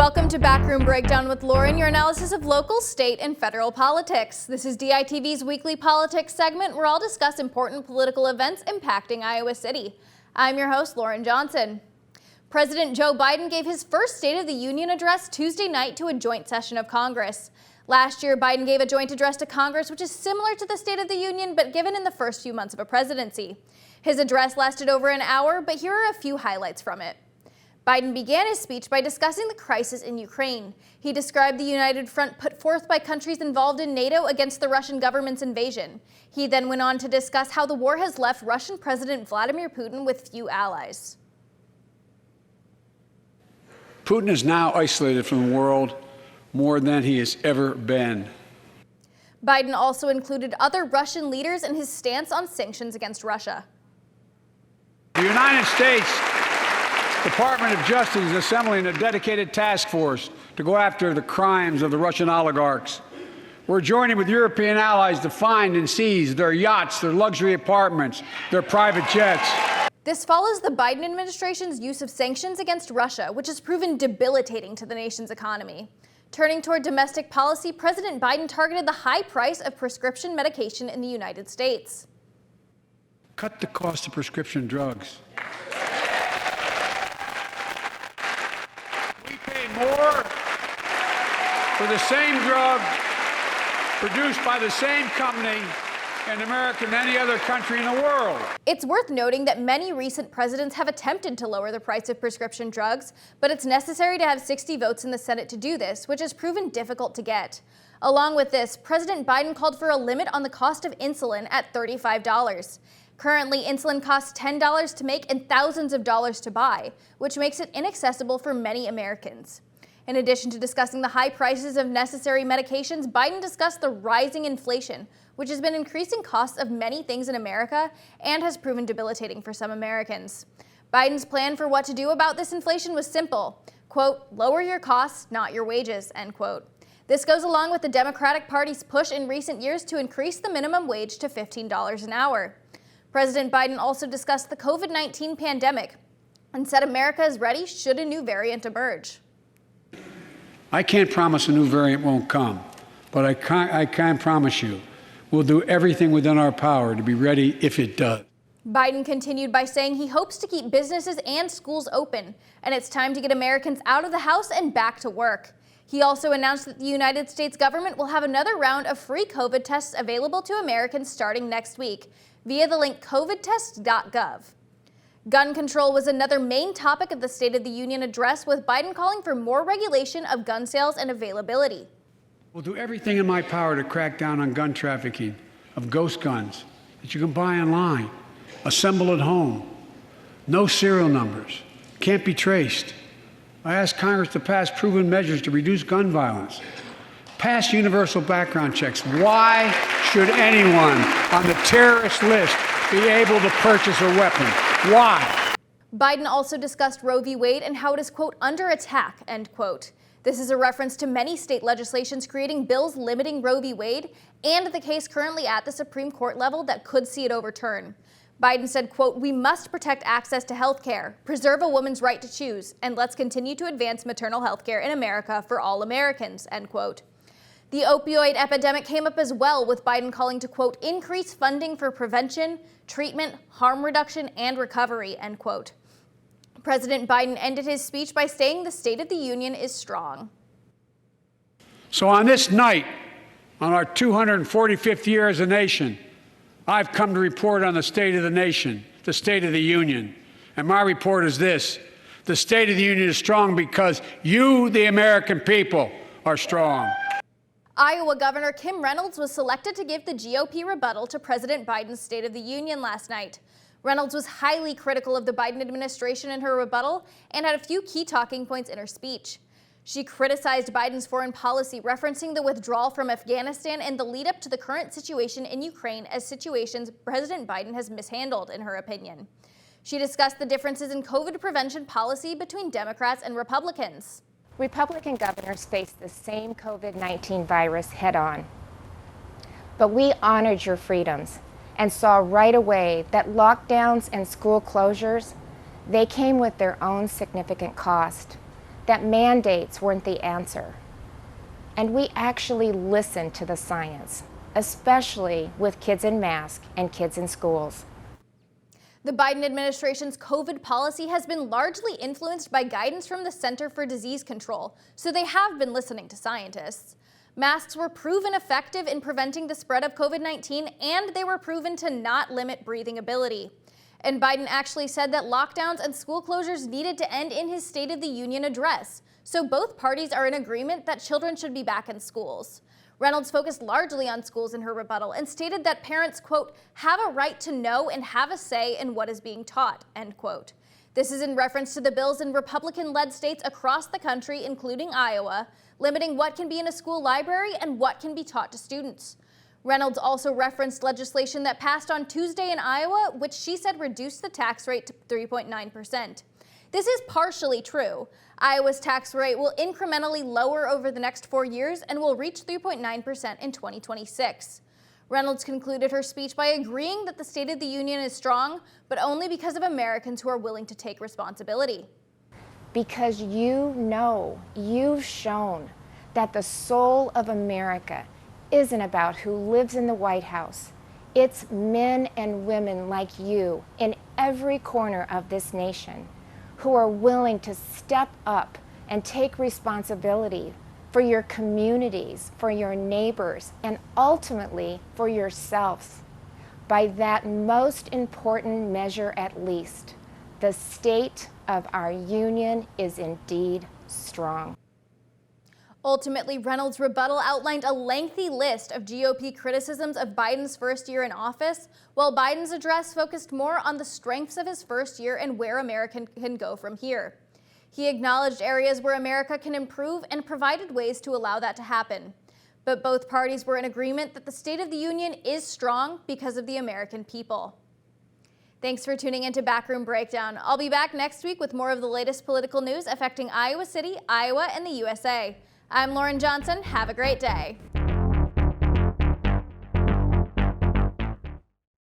Welcome to Backroom Breakdown with Lauren, your analysis of local, state, and federal politics. This is DITV's weekly politics segment where I'll discuss important political events impacting Iowa City. I'm your host, Lauren Johnson. President Joe Biden gave his first State of the Union address Tuesday night to a joint session of Congress. Last year, Biden gave a joint address to Congress, which is similar to the State of the Union, but given in the first few months of a presidency. His address lasted over an hour, but here are a few highlights from it. Biden began his speech by discussing the crisis in Ukraine. He described the united front put forth by countries involved in NATO against the Russian government's invasion. He then went on to discuss how the war has left Russian President Vladimir Putin with few allies. Putin is now isolated from the world more than he has ever been. Biden also included other Russian leaders in his stance on sanctions against Russia. The United States Department of Justice is assembling a dedicated task force to go after the crimes of the Russian oligarchs. We're joining with European allies to find and seize their yachts, their luxury apartments, their private jets. This follows the Biden administration's use of sanctions against Russia, which has proven debilitating to the nation's economy. Turning toward domestic policy, President Biden targeted the high price of prescription medication in the United States. Cut the cost of prescription drugs. We pay more for the same drug produced by the same company in America than any other country in the world. It's worth noting that many recent presidents have attempted to lower the price of prescription drugs, but it's necessary to have 60 votes in the Senate to do this, which has proven difficult to get. Along with this, President Biden called for a limit on the cost of insulin at $35. Currently, insulin costs $10 to make and thousands of dollars to buy, which makes it inaccessible for many Americans. In addition to discussing the high prices of necessary medications, Biden discussed the rising inflation, which has been increasing costs of many things in America and has proven debilitating for some Americans. Biden's plan for what to do about this inflation was simple. Quote, lower your costs, not your wages, end quote. This goes along with the Democratic Party's push in recent years to increase the minimum wage to $15 an hour. President Biden also discussed the COVID-19 pandemic and said America is ready should a new variant emerge. I can't promise a new variant won't come, but I can promise you we'll do everything within our power to be ready if it does. Biden continued by saying he hopes to keep businesses and schools open, and it's time to get Americans out of the house and back to work. He also announced that the United States government will have another round of free COVID tests available to Americans starting next week via the link covidtest.gov. Gun control was another main topic of the State of the Union address, with Biden calling for more regulation of gun sales and availability. We'll do everything in my power to crack down on gun trafficking of ghost guns that you can buy online, assemble at home, no serial numbers, can't be traced. I asked Congress to pass proven measures to reduce gun violence, pass universal background checks. Why should anyone on the terrorist list be able to purchase a weapon? Why? Biden also discussed Roe v. Wade and how it is, quote, under attack, end quote. This is a reference to many state legislations creating bills limiting Roe v. Wade and the case currently at the Supreme Court level that could see it overturned. Biden said, quote, we must protect access to health care, preserve a woman's right to choose, and let's continue to advance maternal health care in America for all Americans, end quote. The opioid epidemic came up as well, with Biden calling to, quote, increase funding for prevention, treatment, harm reduction, and recovery, end quote. President Biden ended his speech by saying the State of the Union is strong. So on this night, on our 245th year as a nation, I've come to report on the state of the nation, the State of the Union. And my report is this: the State of the Union is strong because you, the American people, are strong. Iowa Governor Kim Reynolds was selected to give the GOP rebuttal to President Biden's State of the Union last night. Reynolds was highly critical of the Biden administration in her rebuttal and had a few key talking points in her speech. She criticized Biden's foreign policy, referencing the withdrawal from Afghanistan and the lead up to the current situation in Ukraine as situations President Biden has mishandled, in her opinion. She discussed the differences in COVID prevention policy between Democrats and Republicans. Republican governors faced the same COVID-19 virus head-on. But we honored your freedoms and saw right away that lockdowns and school closures, they came with their own significant cost. that mandates weren't the answer. And we actually listened to the science, especially with kids in masks and kids in schools. The Biden administration's COVID policy has been largely influenced by guidance from the Center for Disease Control, so they have been listening to scientists. Masks were proven effective in preventing the spread of COVID-19, and they were proven to not limit breathing ability. And Biden actually said that lockdowns and school closures needed to end in his State of the Union address. So both parties are in agreement that children should be back in schools. Reynolds focused largely on schools in her rebuttal and stated that parents, quote, have a right to know and have a say in what is being taught, end quote. This is in reference to the bills in Republican-led states across the country, including Iowa, limiting what can be in a school library and what can be taught to students. Reynolds also referenced legislation that passed on Tuesday in Iowa, which she said reduced the tax rate to 3.9%. This is partially true. Iowa's tax rate will incrementally lower over the next 4 years and will reach 3.9% in 2026. Reynolds concluded her speech by agreeing that the State of the Union is strong, but only because of Americans who are willing to take responsibility. Because you've shown that the soul of America isn't about who lives in the White House. It's men and women like you in every corner of this nation who are willing to step up and take responsibility for your communities, for your neighbors, and ultimately for yourselves. By that most important measure at least, the state of our union is indeed strong. Ultimately, Reynolds' rebuttal outlined a lengthy list of GOP criticisms of Biden's first year in office, while Biden's address focused more on the strengths of his first year and where America can go from here. He acknowledged areas where America can improve and provided ways to allow that to happen. But both parties were in agreement that the State of the Union is strong because of the American people. Thanks for tuning into Backroom Breakdown. I'll be back next week with more of the latest political news affecting Iowa City, Iowa, and the USA. I'm Lauren Johnson. Have a great day.